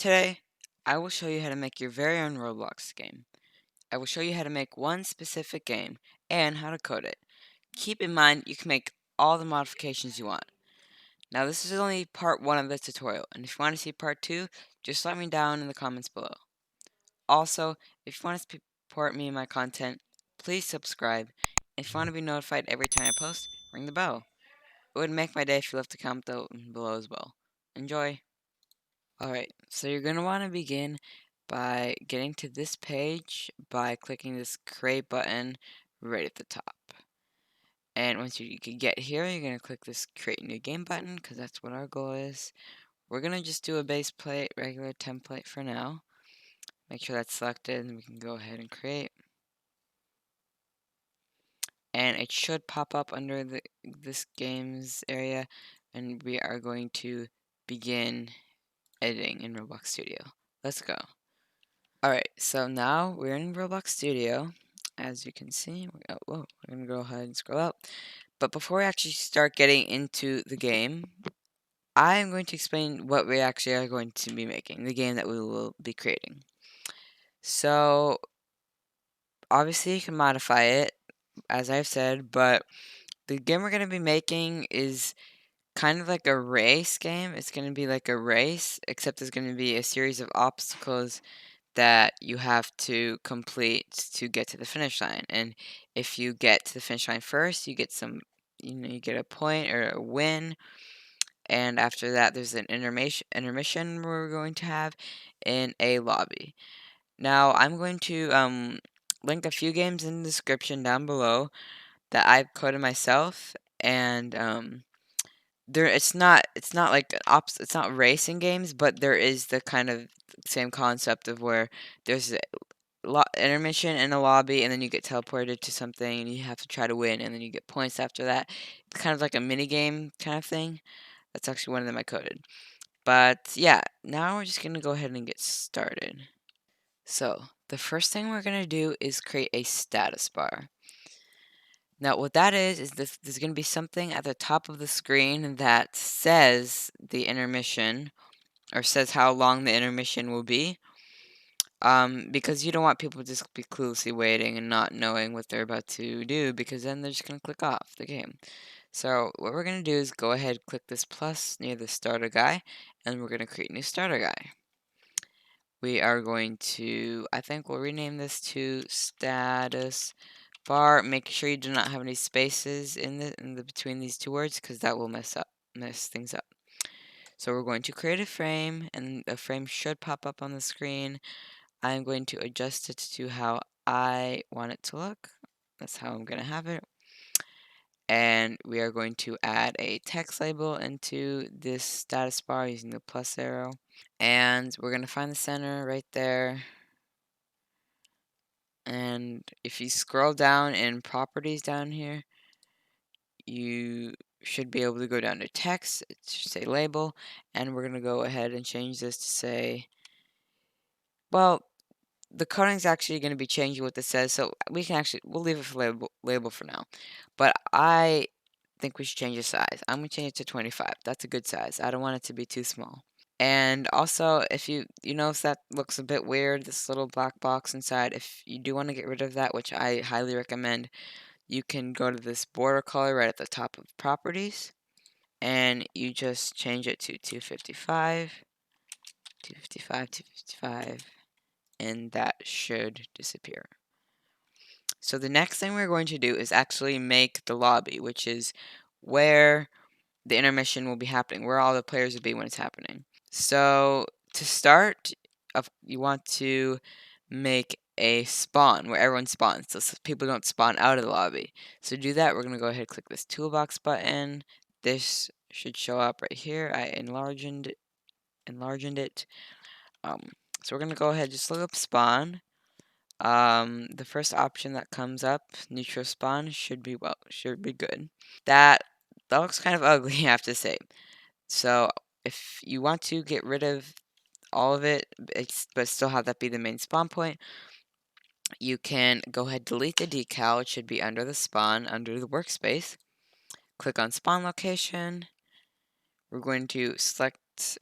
Today, I will show you how to make your very own Roblox game. I will show you how to make one specific game and how to code it. Keep in mind you can make all the modifications you want. Now this is only part 1 of the tutorial, and if you want to see part 2, just let me down in the comments below. Also, if you want to support me and my content, please subscribe. And if you want to be notified every time I post, ring the bell. It would make my day if you left a comment down below as well. Enjoy! Alright, so you're going to want to begin by getting to this page by clicking this create button right at the top. And once you can get here, you're going to click this create new game button because that's what our goal is. We're going to just do a base plate, regular template for now. Make sure that's selected and we can go ahead and create. And it should pop up under this games area, and we are going to begin editing in Roblox Studio. Let's go. Alright, so now we're in Roblox Studio. As you can see, we're going to go ahead and scroll up. But before we actually start getting into the game, I am going to explain what we actually are going to be making, the game that we will be creating. So, obviously you can modify it, as I've said, but the game we're going to be making is kind of like a race game. It's going to be like a race, except there's going to be a series of obstacles that you have to complete to get to the finish line. And if you get to the finish line first, you get you get a point or a win. And after that, there's an intermission we're going to have in a lobby. Now, I'm going to link a few games in the description down below that I've coded myself, and it's not like it's not racing games, but there is the kind of same concept of where there's a intermission in a lobby, and then you get teleported to something, and you have to try to win, and then you get points after that. It's kind of like a mini game kind of thing. That's actually one of them I coded. But yeah, now we're just gonna go ahead and get started. So the first thing we're gonna do is create a status bar. Now, what that is there's going to be something at the top of the screen that says the intermission, or says how long the intermission will be, because you don't want people to just be cluelessly waiting and not knowing what they're about to do, because then they're just going to click off the game. So what we're going to do is go ahead, click this plus near the starter guy, and we're going to create a new starter guy. We are going to, I think we'll rename this to status bar. Make sure you do not have any spaces in the between these two words, because that will mess things up. So we're going to create a frame, and a frame should pop up on the screen. I'm going to adjust it to how I want it to look. That's how I'm going to have it. And we are going to add a text label into this status bar using the plus arrow. And we're going to find the center right there. And if you scroll down in properties down here, you should be able to go down to text. It should say label, and we're going to go ahead and change this to say, well, the coding is actually going to be changing what this says, so we'll leave it for label for now. But I think we should change the size. I'm going to change it to 25. That's a good size. I don't want it to be too small. And also, if you notice that looks a bit weird, this little black box inside, if you do want to get rid of that, which I highly recommend, you can go to this border color right at the top of properties, and you just change it to 255, 255, 255, and that should disappear. So the next thing we're going to do is actually make the lobby, which is where the intermission will be happening, where all the players will be when it's happening. So to start, you want to make a spawn where everyone spawns, so people don't spawn out of the lobby. So to do that, we're going to go ahead and click this toolbox button. This should show up right here. I enlarged it. So we're going to go ahead and just look up spawn. The first option that comes up, neutral spawn, should be good. That looks kind of ugly, I have to say. So if you want to get rid of all of it, but still have that be the main spawn point, you can go ahead, delete the decal. It should be under the spawn, under the workspace. Click on spawn location. We're going to select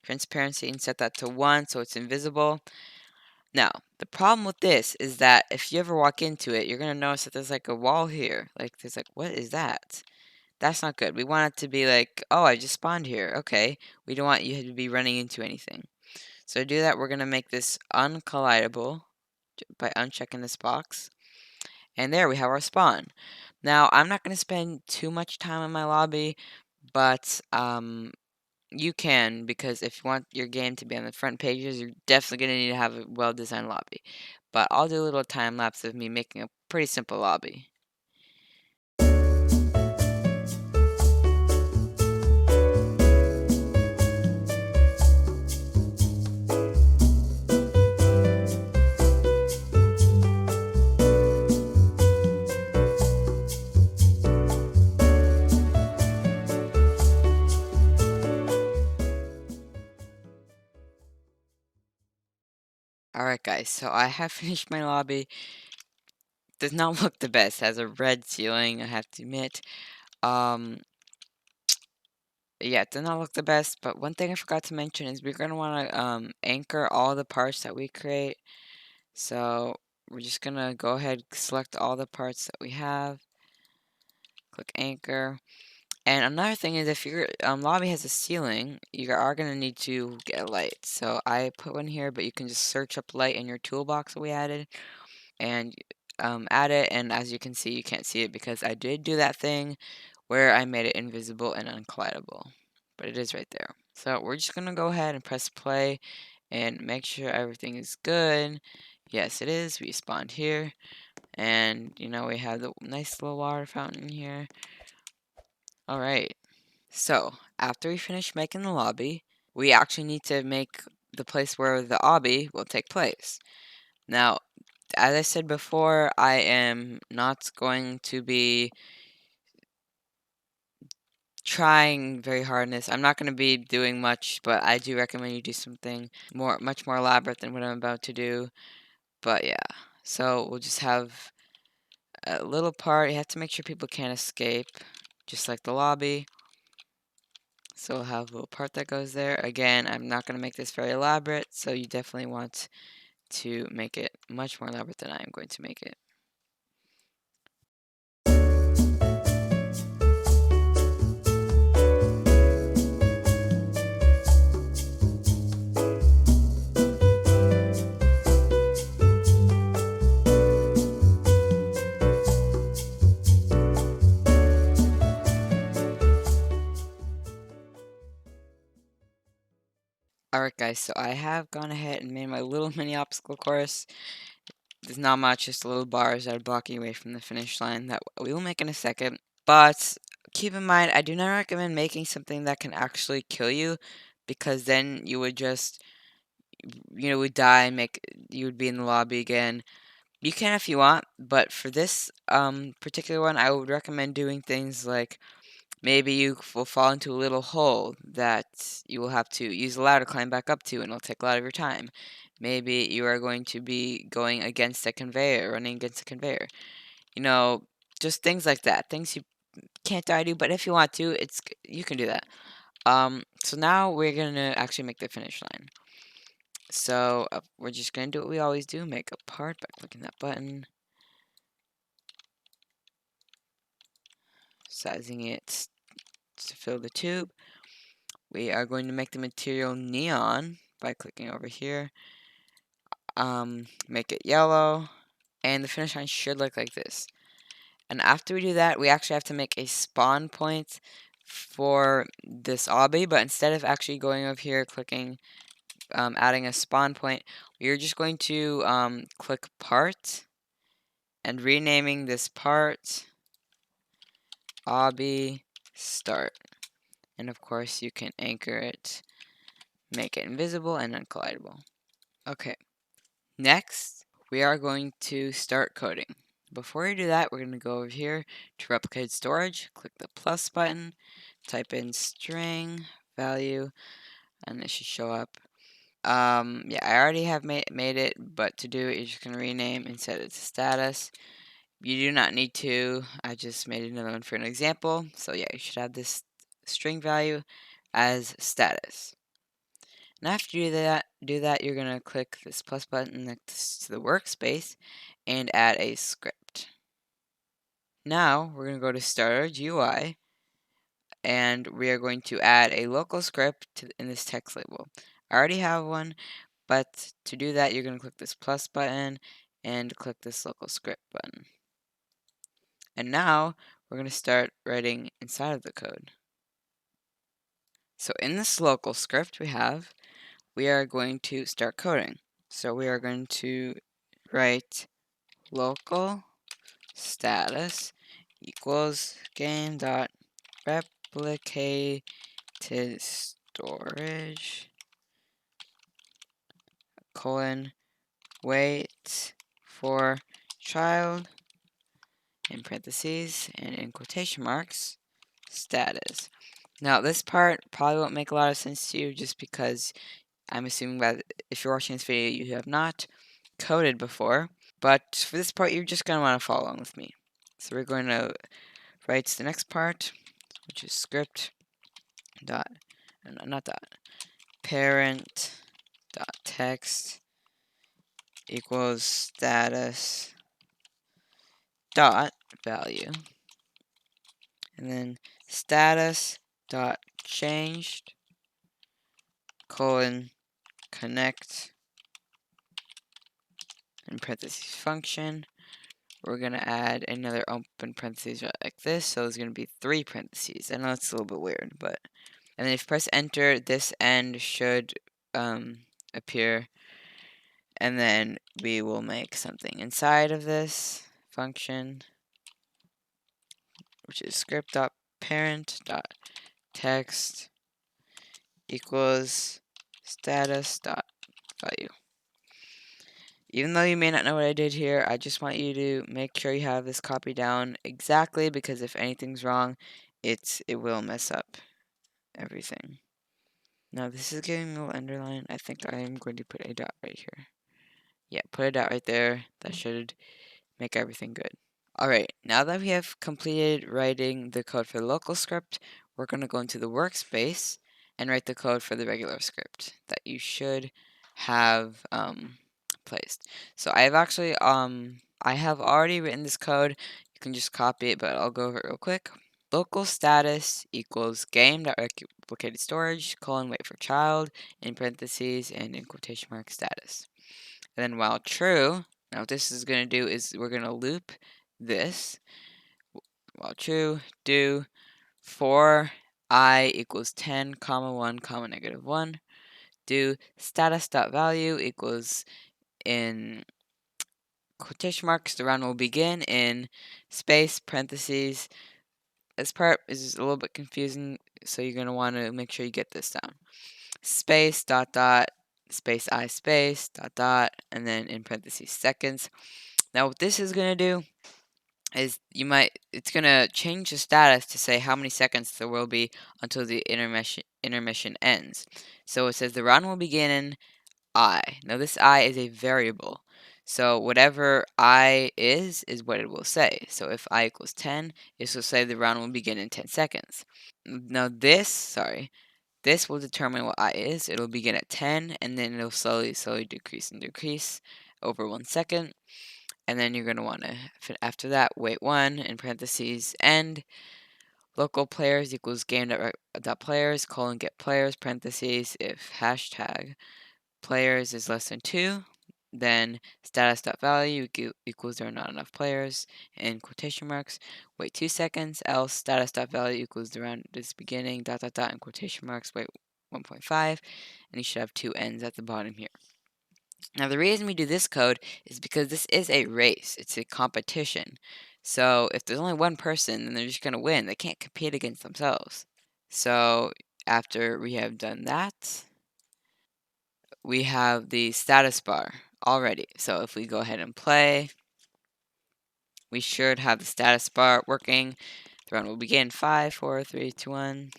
transparency and set that to 1 so it's invisible. Now, the problem with this is that if you ever walk into it, you're gonna notice that there's like a wall here. Like there's like, what is that? That's not good. We want it to be like, oh, I just spawned here. Okay. We don't want you to be running into anything. So to do that, we're gonna make this uncollidable by unchecking this box. And there we have our spawn. Now, I'm not gonna spend too much time in my lobby, but you can, because if you want your game to be on the front pages, you're definitely going to need to have a well-designed lobby. But I'll do a little time lapse of me making a pretty simple lobby. Alright guys, so I have finished my lobby. Does not look the best. Has a red ceiling, I have to admit. Um, yeah, it does not look the best, but one thing I forgot to mention is we're going to want to anchor all the parts that we create. So we're just going to go ahead, select all the parts that we have, click anchor. And another thing is if your lobby has a ceiling, you are going to need to get a light. So I put one here, but you can just search up light in your toolbox that we added and add it. And as you can see, you can't see it because I did do that thing where I made it invisible and uncollidable. But it is right there. So we're just going to go ahead and press play and make sure everything is good. Yes, it is. We spawned here. And, you know, we have the nice little water fountain here. All right. So, after we finish making the lobby, we actually need to make the place where the obby will take place. Now, as I said before, I am not going to be trying very hard in this. I'm not going to be doing much, but I do recommend you do something much more elaborate than what I'm about to do. But yeah, so we'll just have a little part. You have to make sure people can't escape, just like the lobby. So we'll have a little part that goes there. Again, I'm not going to make this very elaborate, so you definitely want to make it much more elaborate than I am going to make it. Alright guys, so I have gone ahead and made my little mini obstacle course. There's not much, just little bars that are blocking away from the finish line that we will make in a second. But keep in mind, I do not recommend making something that can actually kill you, because then you would just, would die and you would be in the lobby again. You can if you want, but for this particular one, I would recommend doing things like maybe you will fall into a little hole that you will have to use a ladder to climb back up to, and it'll take a lot of your time. Maybe you are going to be going against a conveyor, running against a conveyor. You know, just things like that. Things you can't die to, but if you want to, you can do that. So now we're gonna actually make the finish line. So we're just gonna do what we always do: make a part by clicking that button, sizing it to fill the tube. We are going to make the material neon by clicking over here. Make it yellow, and the finish line should look like this. And after we do that, we actually have to make a spawn point for this obby, but instead of actually going over here, clicking, adding a spawn point, we are just going to click part and renaming this part obby start. And of course, you can anchor it, make it invisible and uncollidable. Okay, next we are going to start coding. Before we do that, we're going to go over here to replicate storage, click the plus button, type in string value, and it should show up. Yeah, I already have made it, but to do it, you're just going to rename and set it to status. You do not need to. I just made another one for an example. So yeah, you should have this string value as status. And after you do that, you're going to click this plus button next to the workspace and add a script. Now we're going to go to Starter GUI, and we are going to add a local script in this text label. I already have one, but to do that, you're going to click this plus button and click this local script button. And now we're going to start writing inside of the code. So in this local script we are going to start coding. So we are going to write local status equals game dot replicated storage colon wait for child in parentheses and in quotation marks status. Now this part probably won't make a lot of sense to you just because I'm assuming that if you're watching this video you have not coded before, but for this part you're just going to want to follow along with me. So we're going to write the next part, which is script dot, not dot, parent dot text equals status dot value, and then status dot changed colon connect in parentheses function. We're going to add another open parentheses like this, so there's going to be 3 parentheses. I know it's a little bit weird, but and then if you press enter, this end should appear, and then we will make something inside of this function, which is script.parent.text equals status.value. Even though you may not know what I did here, I just want you to make sure you have this copied down exactly, because if anything's wrong, it will mess up everything. Now this is giving me a little underline. I think I am going to put a dot right here. Yeah, put a dot right there. That should make everything good. Alright, now that we have completed writing the code for the local script, we're going to go into the workspace and write the code for the regular script that you should have placed. So I have already written this code. You can just copy it, but I'll go over it real quick. Local status equals game.replicated storage colon wait for child in parentheses and in quotation mark status. And then while true, now what this is going to do is we're going to loop this. While true, do for I equals 10, comma 1, comma negative 1. Do status.value equals in quotation marks, the round will begin in space, parentheses. This part is a little bit confusing, so you're going to want to make sure you get this down. Space, dot, dot, space I, space, dot, dot, and then in parentheses seconds. Now what this is going to do is it's going to change the status to say how many seconds there will be until the intermission ends. So it says the round will begin in I. Now this I is a variable. So whatever I is what it will say. So if I equals 10, this will say the round will begin in 10 seconds. Now this will determine what I is. It'll begin at 10, and then it'll slowly decrease and decrease over 1 second. And then you're going to want to, after that, wait 1 in parentheses end local players equals game.players colon get players parentheses if hashtag players is less than 2, then status.value equals there are not enough players in quotation marks. Wait 2 seconds, else status.value equals the round is beginning dot dot dot in quotation marks. Wait 1.5, and you should have 2 ends at the bottom here. Now the reason we do this code is because this is a race. It's a competition. So if there's only one person, then they're just going to win. They can't compete against themselves. So after we have done that, we have the status bar already. So if we go ahead and play, we should have the status bar working. The round will begin 5, 4, 3, 2, 1.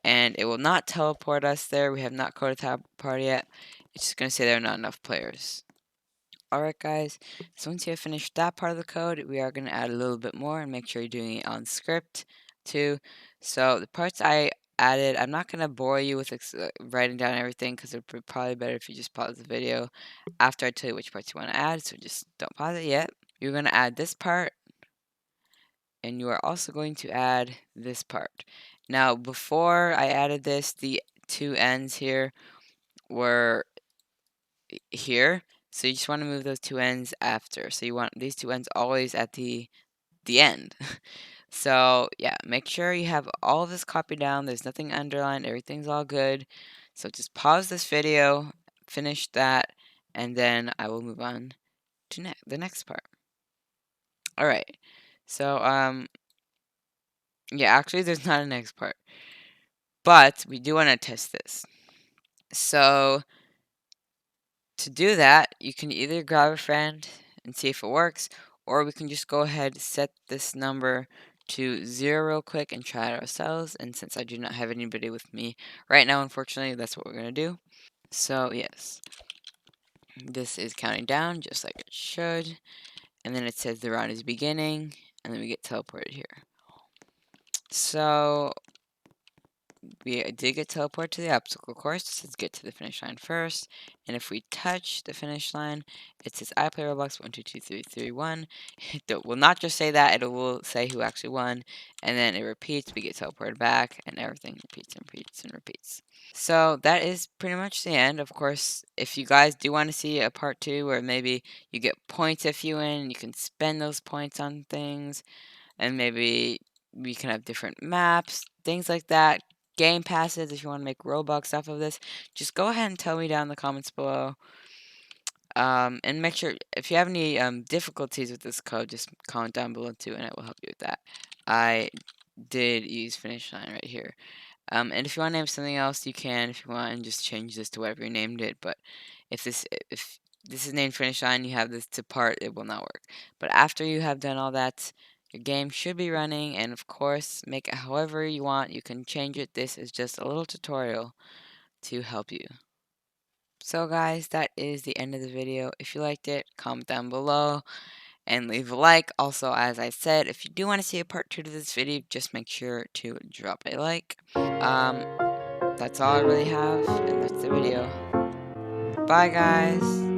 And it will not teleport us there. We have not coded teleport yet. It's just going to say there are not enough players. Alright guys, so once you have finished that part of the code, we are going to add a little bit more and make sure you're doing it on script too. So the parts I added. I'm not gonna bore you with writing down everything because it'd be probably better if you just pause the video after I tell you which parts you want to add. So just don't pause it yet. You're gonna add this part, and you are also going to add this part. Now, before I added this, the two ends here were here. So you just want to move those two ends after. So you want these two ends always at the end. So yeah, make sure you have all of this copied down. There's nothing underlined. Everything's all good. So just pause this video, finish that, and then I will move on to the next part. All right. So yeah, actually there's not a next part, but we do want to test this. So to do that, you can either grab a friend and see if it works, or we can just go ahead, set this number to 0 real quick and try it ourselves. And since I do not have anybody with me right now, unfortunately, that's what we're going to do. So yes, this is counting down just like it should. And then it says the round is beginning, and then we get teleported here. So we did get teleported to the obstacle course. It says get to the finish line first. And if we touch the finish line, it says I play Roblox 1, 2, 2, 3, 3, 1. It will not just say that, it will say who actually won. And then it repeats, we get teleported back, and everything repeats and repeats and repeats. So that is pretty much the end. Of course, if you guys do want to see a part 2 where maybe you get points if you win, you can spend those points on things, and maybe we can have different maps, things like that. Game passes if you want to make Robux off of this. Just go ahead and tell me down in the comments below. And make sure if you have any difficulties with this code, just comment down below too, and it will help you with that. I did use finish line right here. And if you want to name something else, you can if you want, and just change this to whatever you named it. But if this is named finish line, you have this to part, it will not work. But after you have done all that, your game should be running, and of course, make it however you want. You can change it. This is just a little tutorial to help you. So guys, that is the end of the video. If you liked it, comment down below and leave a like. Also, as I said, if you do want to see a part 2 to this video, just make sure to drop a like. Um, that's all I really have, and that's the video. Bye, guys.